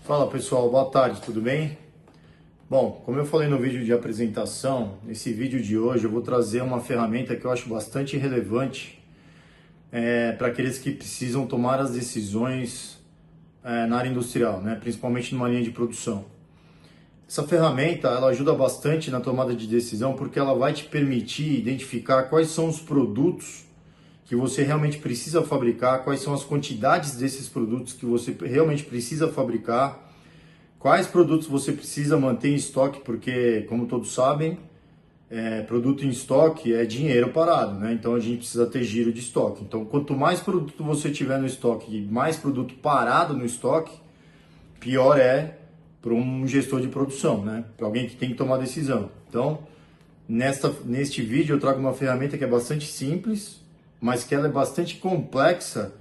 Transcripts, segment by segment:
Fala pessoal, boa tarde, tudo bem? Bom, como eu falei no vídeo de apresentação, nesse vídeo de hoje eu vou trazer uma ferramenta que eu acho bastante relevante para aqueles que precisam tomar as decisões na área industrial, né? Principalmente numa linha de produção. Essa ferramenta ela ajuda bastante na tomada de decisão porque ela vai te permitir identificar quais são os produtos que você realmente precisa fabricar, quais são as quantidades desses produtos que você realmente precisa fabricar, quais produtos você precisa manter em estoque, porque, como todos sabem, produto em estoque é dinheiro parado, né? Então a gente precisa ter giro de estoque. Então, quanto mais produto você tiver no estoque e mais produto parado no estoque, pior é para um gestor de produção, né? Para alguém que tem que tomar decisão. Então, neste vídeo eu trago uma ferramenta que é bastante simples, mas que ela é bastante complexa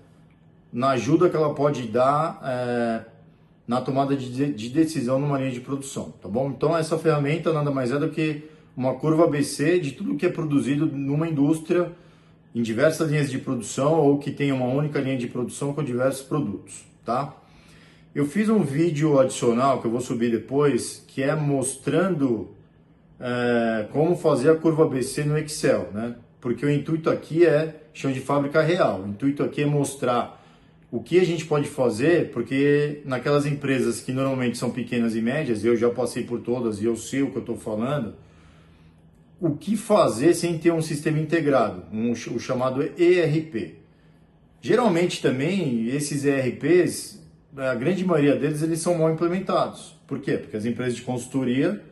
na ajuda que ela pode dar na tomada de decisão numa linha de produção, tá bom? Então essa ferramenta nada mais é do que uma curva ABC de tudo que é produzido numa indústria em diversas linhas de produção ou que tenha uma única linha de produção com diversos produtos, tá? Eu fiz um vídeo adicional que eu vou subir depois, que é mostrando como fazer a curva ABC no Excel, né? Porque o intuito aqui é chão de fábrica real. O intuito aqui é mostrar o que a gente pode fazer, porque naquelas empresas que normalmente são pequenas e médias, eu já passei por todas e eu sei o que eu estou falando, o que fazer sem ter um sistema integrado, o chamado ERP. Geralmente também esses ERPs, a grande maioria deles, eles são mal implementados. Por quê? Porque as empresas de consultoria,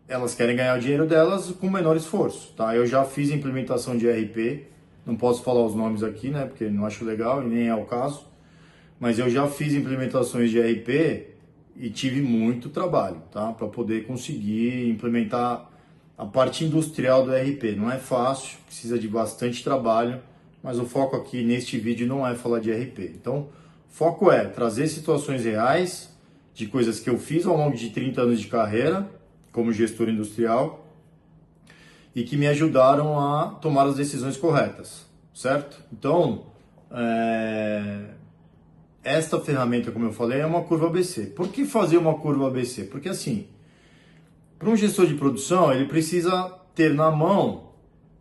elas querem ganhar o dinheiro delas com menor esforço, tá? Eu já fiz implementação de ERP, não posso falar os nomes aqui, né, porque não acho legal e nem é o caso, mas eu já fiz implementações de ERP e tive muito trabalho, tá, para poder conseguir implementar a parte industrial do ERP. Não é fácil, precisa de bastante trabalho, mas o foco aqui neste vídeo não é falar de ERP. Então, o foco é trazer situações reais de coisas que eu fiz ao longo de 30 anos de carreira como gestor industrial e que me ajudaram a tomar as decisões corretas, certo? Então, esta ferramenta, como eu falei, é uma curva ABC. Por que fazer uma curva ABC? Porque assim, para um gestor de produção, ele precisa ter na mão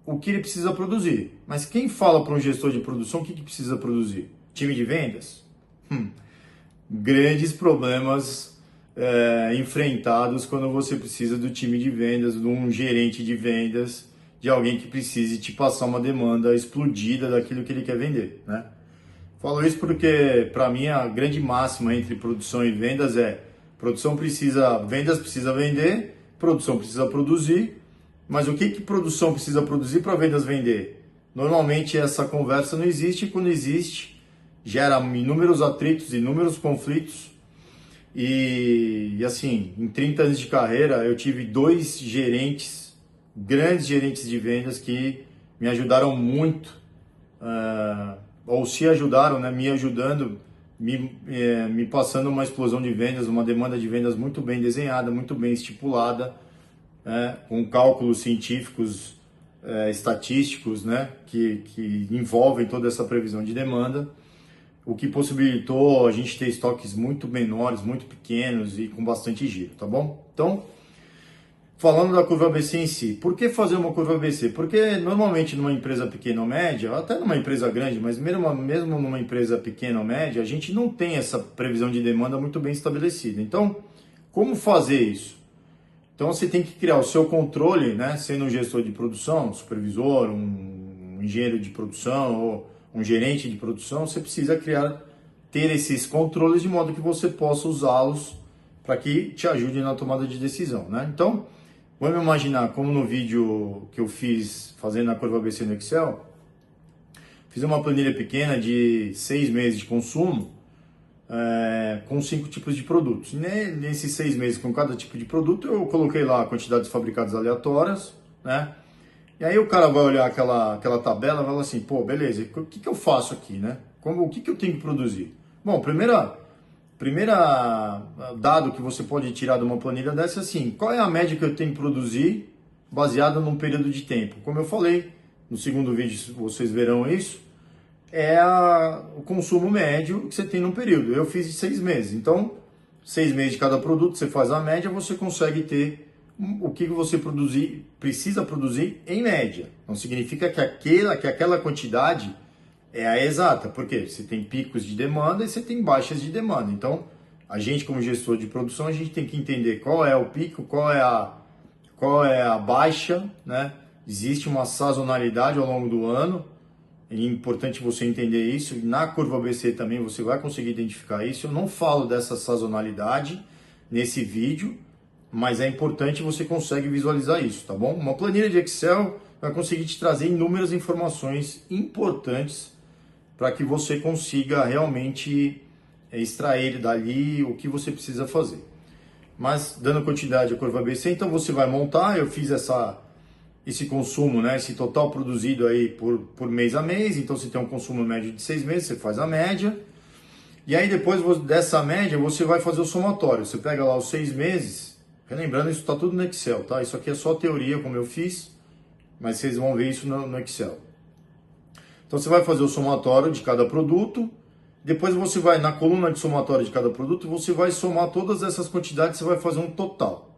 o que ele precisa produzir. Mas quem fala para um gestor de produção o que precisa produzir? Time de vendas? Grandes problemas enfrentados quando você precisa do time de vendas, de um gerente de vendas, de alguém que precise te passar uma demanda explodida daquilo que ele quer vender, né? Falo isso porque, para mim, a grande máxima entre produção e vendas é vendas precisa vender, produção precisa produzir, mas o que produção precisa produzir para vendas vender? Normalmente essa conversa não existe, e quando existe, gera inúmeros atritos, inúmeros conflitos. E assim, em 30 anos de carreira, eu tive dois gerentes, grandes gerentes de vendas que me ajudaram muito, ou se ajudaram, né, me ajudando, me passando uma explosão de vendas, uma demanda de vendas muito bem desenhada, muito bem estipulada, com cálculos científicos, estatísticos, né, que envolvem toda essa previsão de demanda, o que possibilitou a gente ter estoques muito menores, muito pequenos e com bastante giro, tá bom? Então, falando da curva ABC em si, por que fazer uma curva ABC? Porque normalmente numa empresa pequena ou média, até numa empresa grande, mas mesmo numa empresa pequena ou média, a gente não tem essa previsão de demanda muito bem estabelecida. Então, como fazer isso? Então você tem que criar o seu controle, né? Sendo um gestor de produção, um supervisor, um engenheiro de produção ou um gerente de produção, você precisa ter esses controles de modo que você possa usá-los para que te ajude na tomada de decisão, né? Então, vamos imaginar como no vídeo que eu fiz fazendo a curva ABC no Excel, fiz uma planilha pequena de 6 meses de consumo com 5 tipos de produtos. Nesses 6 meses com cada tipo de produto, eu coloquei lá quantidades fabricadas aleatórias, né? E aí o cara vai olhar aquela tabela e vai falar assim, pô, beleza, o que eu faço aqui, né? O que eu tenho que produzir? Bom, primeira dado que você pode tirar de uma planilha dessa é assim, qual é a média que eu tenho que produzir baseada num período de tempo? Como eu falei, no segundo vídeo vocês verão isso, é o consumo médio que você tem num período. Eu fiz de 6 meses, então 6 meses de cada produto, você faz a média, você consegue ter o que você precisa produzir em média. Não significa que aquela quantidade é a exata, porque você tem picos de demanda e você tem baixas de demanda. Então, a gente como gestor de produção, a gente tem que entender qual é o pico, qual é a baixa, né? Existe uma sazonalidade ao longo do ano, é importante você entender isso. Na curva ABC também você vai conseguir identificar isso. Eu não falo dessa sazonalidade nesse vídeo, mas é importante você consegue visualizar isso, tá bom? Uma planilha de Excel vai conseguir te trazer inúmeras informações importantes para que você consiga realmente extrair dali o que você precisa fazer. Mas dando continuidade à curva ABC, então você vai montar, eu fiz esse consumo, né, esse total produzido aí por mês a mês, então você tem um consumo médio de 6 meses, você faz a média, e aí depois dessa média você vai fazer o somatório, você pega lá os 6 meses, lembrando, isso está tudo no Excel, tá? Isso aqui é só teoria, como eu fiz, mas vocês vão ver isso no Excel. Então você vai fazer o somatório de cada produto, depois você vai na coluna de somatório de cada produto, você vai somar todas essas quantidades, você vai fazer um total.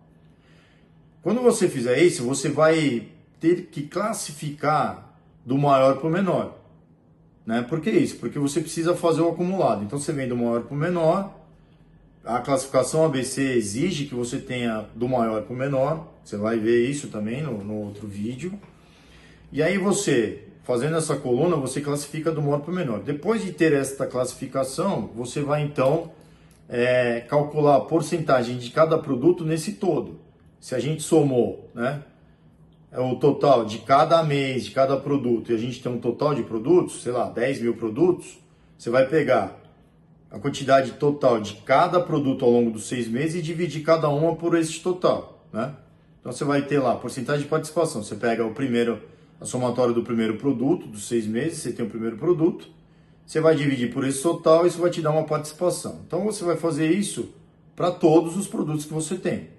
Quando você fizer isso, você vai ter que classificar do maior para o menor. Né? Por que isso? Porque você precisa fazer o acumulado. Então você vem do maior para o menor, a classificação ABC exige que você tenha do maior para o menor, você vai ver isso também no outro vídeo. E aí você, fazendo essa coluna, você classifica do maior para o menor. Depois de ter esta classificação, você vai então calcular a porcentagem de cada produto nesse todo. Se a gente somou, né, o total de cada mês, de cada produto, e a gente tem um total de produtos, sei lá, 10 mil produtos, você vai pegar a quantidade total de cada produto ao longo dos 6 meses e dividir cada uma por esse total, né? Então você vai ter lá a porcentagem de participação. Você pega a somatória do primeiro produto, dos 6 meses, você tem o primeiro produto, você vai dividir por esse total e isso vai te dar uma participação. Então você vai fazer isso para todos os produtos que você tem.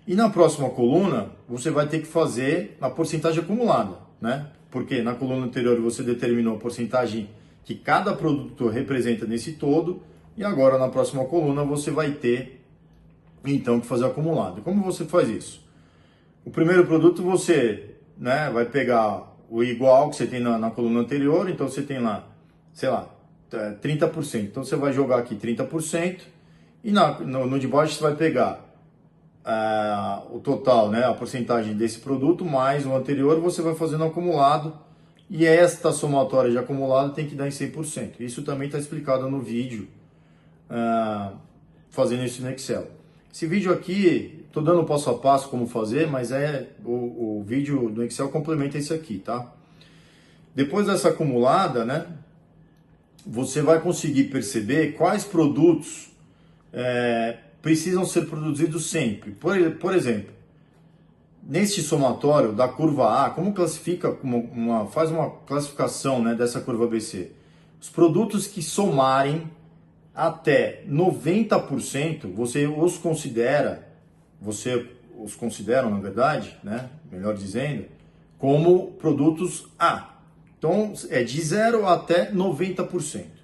E na próxima coluna, você vai ter que fazer a porcentagem acumulada, né? Porque na coluna anterior você determinou a porcentagem que cada produto representa nesse todo, e agora na próxima coluna você vai ter, então, que fazer acumulado. Como você faz isso? O primeiro produto você, né, vai pegar o igual que você tem na coluna anterior, então você tem lá, sei lá, 30%. Então você vai jogar aqui 30%, e no de baixo você vai pegar o total, né, a porcentagem desse produto mais o anterior, você vai fazendo acumulado, e esta somatória de acumulado tem que dar em 100%. Isso também está explicado no vídeo, fazendo isso no Excel. Esse vídeo aqui, estou dando passo a passo como fazer, mas o vídeo do Excel complementa esse aqui, tá? Depois dessa acumulada, né, você vai conseguir perceber quais produtos precisam ser produzidos sempre. Por exemplo, neste somatório da curva A, como classifica, faz uma classificação, né, dessa curva ABC? Os produtos que somarem até 90%, você os consideram, na verdade, né, melhor dizendo, como produtos A. Então, é de 0 até 90%.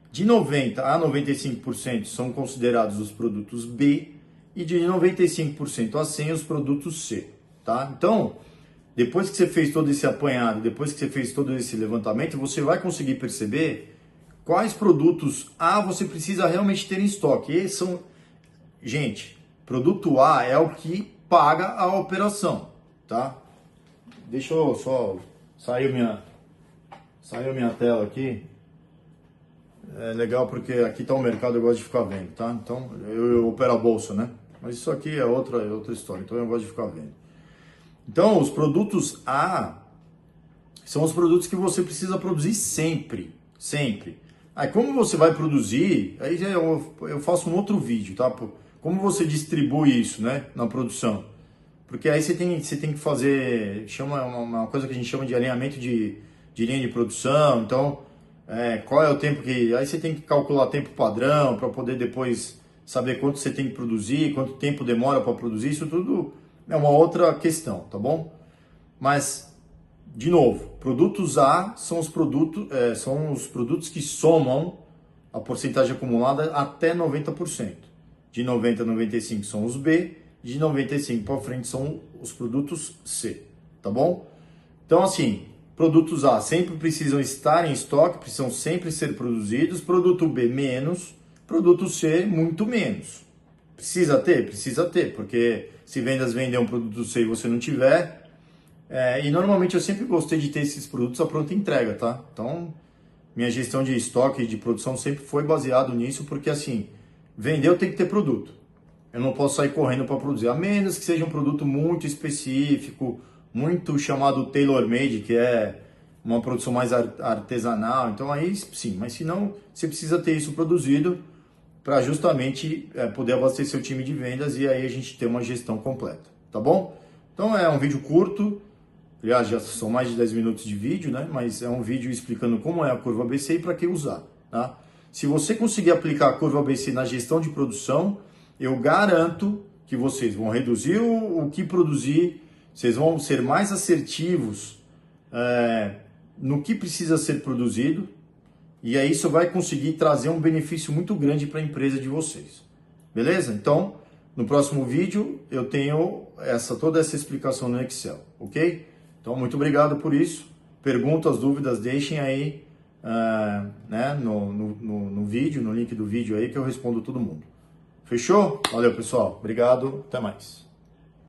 De 90% a 95% são considerados os produtos B e de 95% a 100% os produtos C. Tá? Então, depois que você fez todo esse apanhado, depois que você fez todo esse levantamento, você vai conseguir perceber quais produtos A você precisa realmente ter em estoque. E são, gente, produto A é o que paga a operação, tá? Deixa eu só saiu minha tela aqui. É legal porque aqui está o mercado, eu gosto de ficar vendo, tá? Então, eu opero a bolsa, né? Mas isso aqui é outra história, então eu gosto de ficar vendo. Então, os produtos A são os produtos que você precisa produzir sempre, sempre. Aí, como você vai produzir, aí eu faço um outro vídeo, tá? Como você distribui isso, né, na produção. Porque aí você tem que fazer, uma coisa que a gente chama de alinhamento de linha de produção. Então, qual é o tempo que... Aí você tem que calcular tempo padrão para poder depois saber quanto você tem que produzir, quanto tempo demora para produzir. Isso tudo é uma outra questão, tá bom? Mas De novo, produtos A são os produtos que somam a porcentagem acumulada até 90%. De 90 a 95 são os B, de 95 para frente são os produtos C, tá bom? Então assim, produtos A sempre precisam estar em estoque, precisam sempre ser produzidos, produto B menos, produto C muito menos. Precisa ter? Precisa ter, porque se vendas vender um produto C e você não tiver... e normalmente eu sempre gostei de ter esses produtos à pronta entrega, tá? Então, minha gestão de estoque e de produção sempre foi baseado nisso, porque assim, vender eu tenho que ter produto. Eu não posso sair correndo para produzir, a menos que seja um produto muito específico, muito chamado tailor-made, que é uma produção mais artesanal. Então aí sim, mas se não, você precisa ter isso produzido para justamente poder abastecer o time de vendas e aí a gente ter uma gestão completa, tá bom? Então é um vídeo curto, aliás, já são mais de 10 minutos de vídeo, né? Mas é um vídeo explicando como é a curva ABC e para que usar, tá? Se você conseguir aplicar a curva ABC na gestão de produção, eu garanto que vocês vão reduzir o que produzir, vocês vão ser mais assertivos no que precisa ser produzido, e aí isso vai conseguir trazer um benefício muito grande para a empresa de vocês. Beleza? Então, no próximo vídeo eu tenho toda essa explicação no Excel, ok? Então, muito obrigado por isso. Perguntas, dúvidas, deixem aí no vídeo, no link do vídeo aí, que eu respondo todo mundo. Fechou? Valeu, pessoal. Obrigado. Até mais.